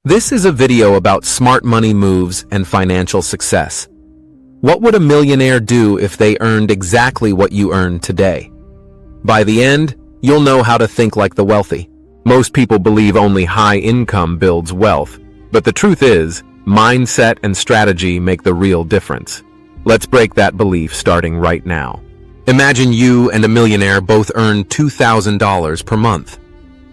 This is a video about smart money moves and financial success. What would a millionaire do if they earned exactly what you earn today? By the end, you'll know how to think like the wealthy. Most people believe only high income builds wealth, but the truth is, mindset and strategy make the real difference. Let's break that belief starting right now. Imagine you and a millionaire both earn $2,000 per month.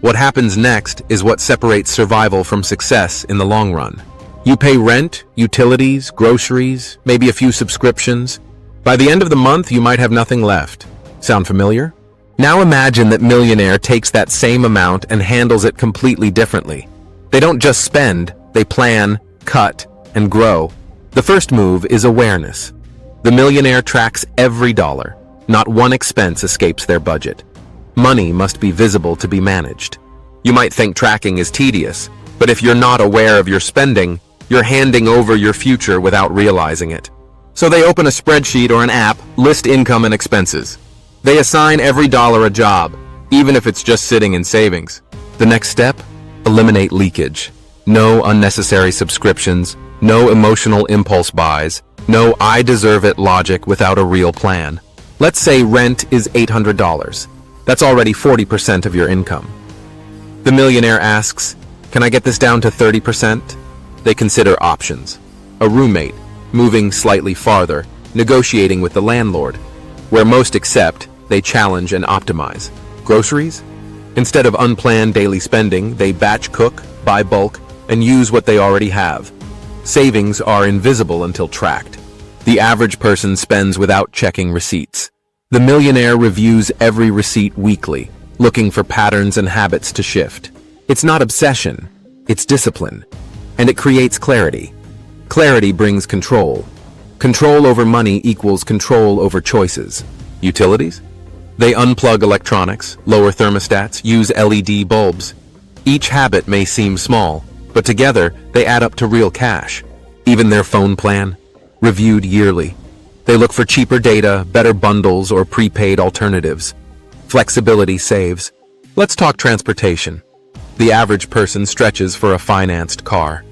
What happens next is what separates survival from success in the long run. You pay rent, utilities, groceries, maybe a few subscriptions. By the end of the month, you might have nothing left. Sound familiar? Now imagine that millionaire takes that same amount and handles it completely differently. They don't just spend, they plan, cut, and grow. The first move is awareness. The millionaire tracks every dollar. Not one expense escapes their budget. Money must be visible to be managed. You might think tracking is tedious, but if you're not aware of your spending, you're handing over your future without realizing it. So they open a spreadsheet or an app, list income and expenses. They assign every dollar a job, even if it's just sitting in savings. The next step? Eliminate leakage. No unnecessary subscriptions, no emotional impulse buys, no I deserve it logic without a real plan. Let's say rent is $800. That's already 40% of your income. The millionaire asks, "Can I get this down to 30%? They consider options. A roommate, moving slightly farther, negotiating with the landlord. Where most accept, they challenge and optimize. Groceries? Instead of unplanned daily spending, they batch cook, buy bulk, and use what they already have. Savings are invisible until tracked. The average person spends without checking receipts. The millionaire reviews every receipt weekly, looking for patterns and habits to shift. It's not obsession, it's discipline. And it creates clarity. Clarity brings control. Control over money equals control over choices. Utilities? They unplug electronics, lower thermostats, use LED bulbs. Each habit may seem small, but together they add up to real cash. Even their phone plan, reviewed yearly. They look for cheaper data, better bundles, or prepaid alternatives. Flexibility saves. Let's talk transportation. The average person stretches for a financed car.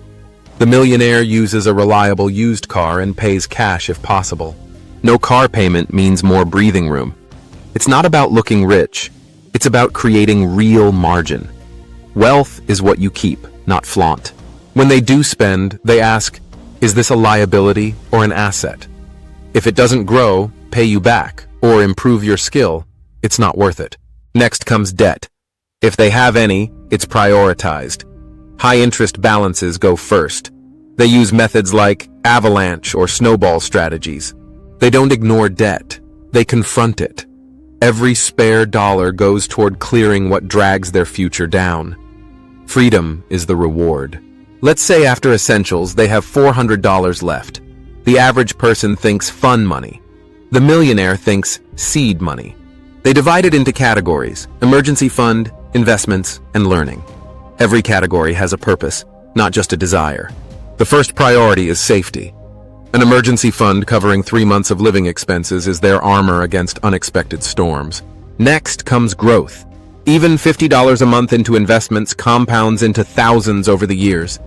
The millionaire uses a reliable used car and pays cash if possible. No car payment means more breathing room. It's not about looking rich. It's about creating real margin. Wealth is what you keep, not flaunt. When they do spend, they ask, is this a liability or an asset? If it doesn't grow, pay you back, or improve your skill, it's not worth it. Next comes debt. If they have any, it's prioritized. High-interest balances go first. They use methods like avalanche or snowball strategies. They don't ignore debt. They confront it. Every spare dollar goes toward clearing what drags their future down. Freedom is the reward. Let's say after essentials, they have $400 left. The average person thinks fun money. The millionaire thinks seed money. They divide it into categories: emergency fund, investments, and learning. Every category has a purpose, not just a desire. The first priority is safety. An emergency fund covering 3 months of living expenses is their armor against unexpected storms. Next comes growth. Even $50 a month into investments compounds into thousands over the years.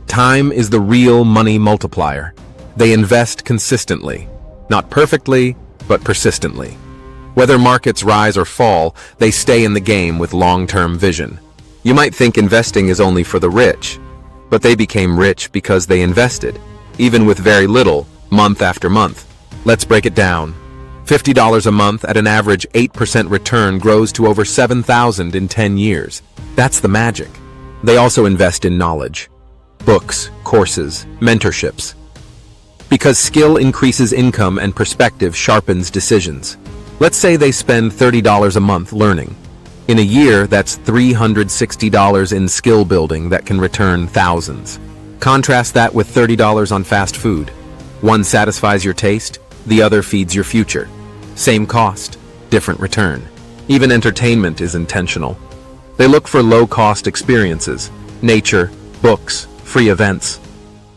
Time is the real money multiplier. They invest consistently, not perfectly, but persistently. Whether markets rise or fall, they stay in the game with long-term vision. You might think investing is only for the rich, but they became rich because they invested, even with very little, month after month. Let's break it down. $50 a month at an average 8% return grows to over $7,000 in 10 years. That's the magic. They also invest in knowledge. Books, courses, mentorships. Because skill increases income and perspective sharpens decisions. Let's say they spend $30 a month learning. In a year, that's $360 in skill building that can return thousands. Contrast that with $30 on fast food. One satisfies your taste, the other feeds your future. Same cost, different return. Even entertainment is intentional. They look for low-cost experiences, nature, books, free events.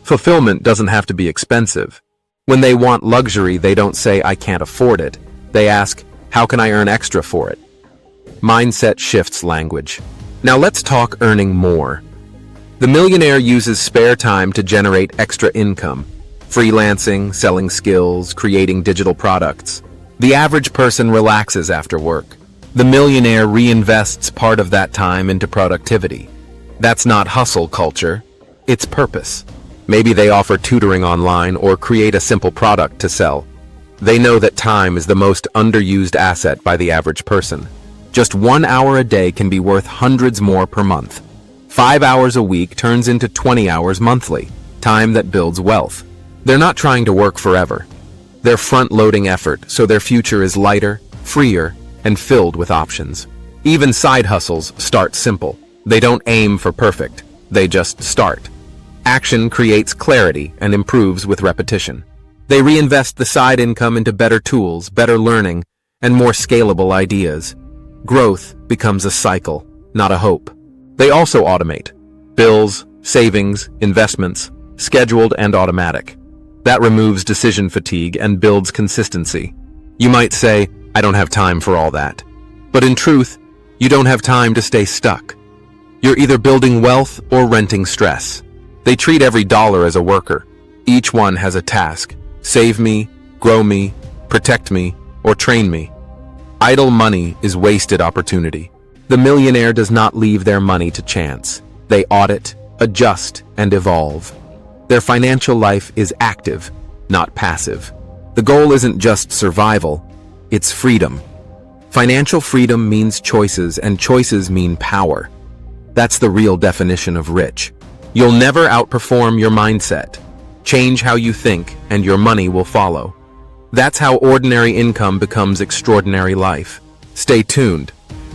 Fulfillment doesn't have to be expensive. When they want luxury, they don't say, "I can't afford it." They ask, "How can I earn extra for it?" Mindset shifts language. Now let's talk earning more. The millionaire uses spare time to generate extra income, freelancing, selling skills, creating digital products. The average person relaxes after work. The millionaire reinvests part of that time into productivity. That's not hustle culture, it's purpose. Maybe they offer tutoring online or create a simple product to sell. They know that time is the most underused asset by the average person. Just 1 hour a day can be worth hundreds more per month. 5 hours a week turns into 20 hours monthly, time that builds wealth. They're not trying to work forever. They're front-loading effort so their future is lighter, freer, and filled with options. Even side hustles start simple. They don't aim for perfect, they just start. Action creates clarity and improves with repetition. They reinvest the side income into better tools, better learning, and more scalable ideas. Growth becomes a cycle, not a hope. They also automate. Bills, savings, investments, scheduled and automatic. That removes decision fatigue and builds consistency. You might say, I don't have time for all that. But in truth, you don't have time to stay stuck. You're either building wealth or renting stress. They treat every dollar as a worker. Each one has a task. Save me, grow me, protect me, or train me. Idle money is wasted opportunity. The millionaire does not leave their money to chance. They audit, adjust, and evolve. Their financial life is active, not passive. The goal isn't just survival, it's freedom. Financial freedom means choices, and choices mean power. That's the real definition of rich. You'll never outperform your mindset. Change how you think, and your money will follow. That's how ordinary income becomes extraordinary life. Stay tuned.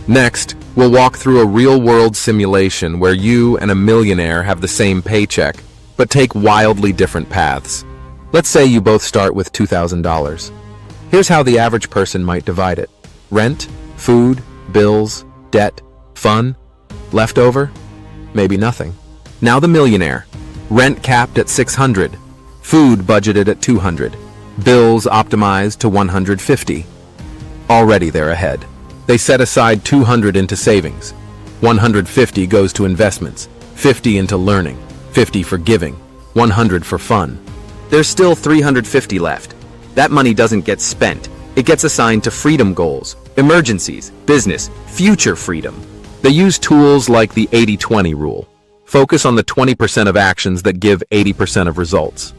Next, we'll walk through a real-world simulation where you and a millionaire have the same paycheck, but take wildly different paths. Let's say you both start with $2,000. Here's how the average person might divide it. Rent, food, bills, debt, fun, leftover, maybe nothing. Now the millionaire. Rent capped at $600, food budgeted at $200, bills optimized to $150. Already they're ahead. They set aside $200 into savings. $150 goes to investments, $50 into learning, $50 for giving, $100 for fun. There's still $350 left. That money doesn't get spent. It gets assigned to freedom goals, emergencies, business, future freedom. They use tools like the 80-20 rule. Focus on the 20% of actions that give 80% of results.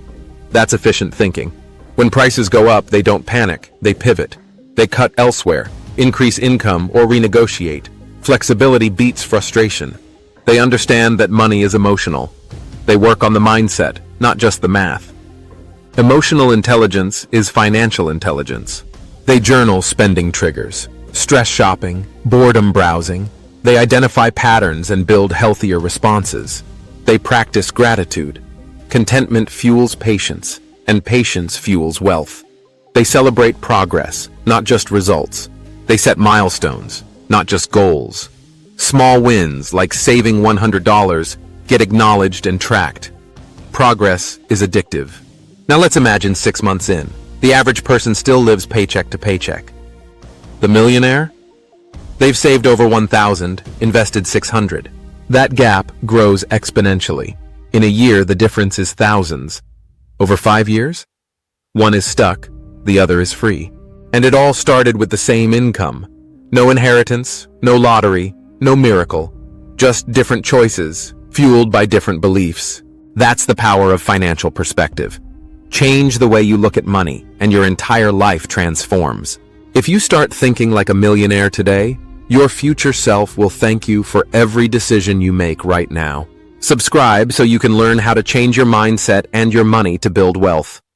That's efficient thinking. When prices go up, they don't panic, they pivot. They cut elsewhere, increase income, or renegotiate. Flexibility beats frustration. They understand that money is emotional. They work on the mindset, not just the math. Emotional intelligence is financial intelligence. They journal spending triggers, stress shopping, boredom browsing. They identify patterns and build healthier responses. They practice gratitude. Contentment fuels patience, and patience fuels wealth. They celebrate progress, not just results. They set milestones, not just goals. Small wins, like saving $100, get acknowledged and tracked. Progress is addictive. Now let's imagine 6 months in. The average person still lives paycheck to paycheck. The millionaire? They've saved over $1,000, invested $600. That gap grows exponentially. In a year, the difference is thousands. Over 5 years? One is stuck, the other is free. And it all started with the same income. No inheritance, no lottery, no miracle. Just different choices, fueled by different beliefs. That's the power of financial perspective. Change the way you look at money, and your entire life transforms. If you start thinking like a millionaire today, your future self will thank you for every decision you make right now. Subscribe so you can learn how to change your mindset and your money to build wealth.